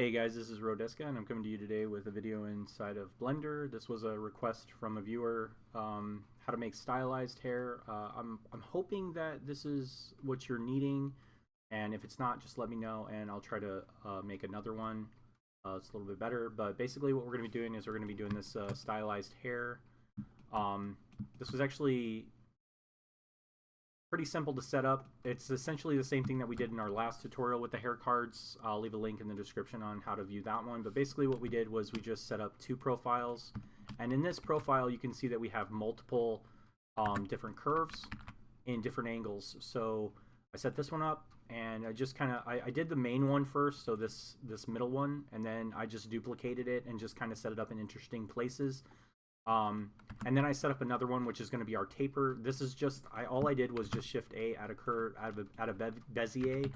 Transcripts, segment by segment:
Hey guys, this is Rodeska, and I'm coming to you today with a video inside of Blender. This was a request from a viewer, how to make stylized hair. I'm hoping that this is what you're needing, and if it's not, just let me know, and I'll try to make another one. It's a little bit better, but basically what we're going to be doing is we're going to be doing this stylized hair. This was actually pretty simple to set up. It's essentially the same thing that we did in our last tutorial with the hair cards. I'll leave a link in the description on how to view that one. But basically what we did was we just set up two profiles. And in this profile, you can see that we have multiple different curves in different angles. So I set this one up, and I just kind of, I did the main one first, so this middle one, and then I just duplicated it and just kind of set it up in interesting places. And then I set up another one, which is going to be our taper. This is just, all I did was just Shift A, add a curve, add a Bezier,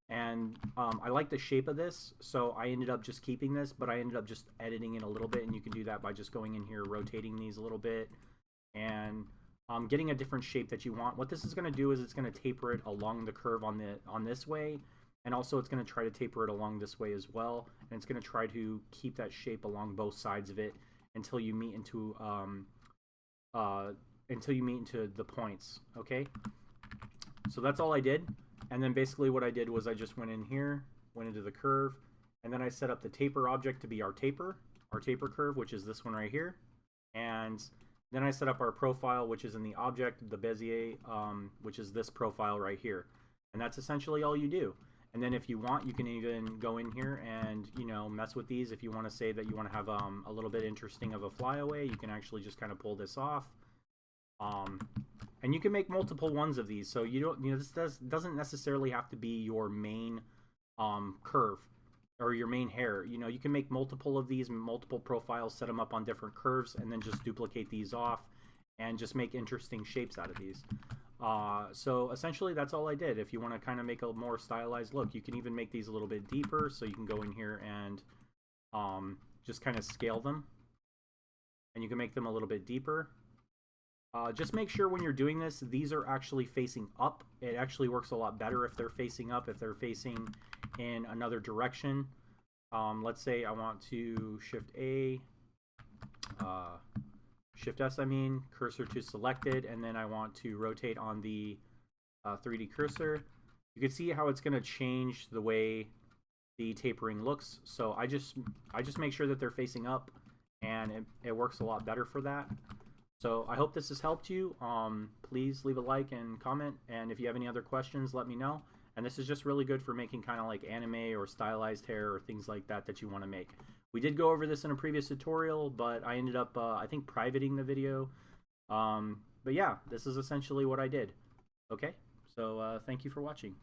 and I like the shape of this, so I ended up just keeping this, but I ended up just editing it a little bit, and you can do that by just going in here, rotating these a little bit, and getting a different shape that you want. What this is going to do is it's going to taper it along the curve on this way, and also it's going to try to taper it along this way as well, and it's going to try to keep that shape along both sides of it until you meet into the points. Okay, so that's all I did. And then basically what I did was I just went in here, went into the curve, and then I set up the taper object to be our taper curve, which is this one right here. And then I set up our profile, which is in the object, the Bezier, which is this profile right here. And that's essentially all you do. And then if you want, you can even go in here and, you know, mess with these. If you want to say that you want to have a little bit interesting of a flyaway, you can actually just kind of pull this off. And you can make multiple ones of these. So you don't, this doesn't necessarily have to be your main curve or your main hair. You know, you can make multiple of these, multiple profiles, set them up on different curves, and then just duplicate these off and just make interesting shapes out of these. So essentially that's all I did. If you want to kind of make a more stylized look, you can even make these a little bit deeper, so you can go in here and just kind of scale them, and you can make them a little bit deeper. Just make sure when you're doing this, these are actually facing up. It actually works a lot better if they're facing up. If they're facing in another direction, let's say I want to Shift A, Shift S, cursor to selected, and then I want to rotate on the 3D cursor. You can see how it's going to change the way the tapering looks. So I just make sure that they're facing up, and it works a lot better for that. So I hope this has helped you. Please leave a like and comment, and if you have any other questions, let me know. And this is just really good for making kind of like anime or stylized hair or things like that that you want to make. We did go over this in a previous tutorial, but I ended up, I think, privating the video. But yeah, this is essentially what I did. Okay, so thank you for watching.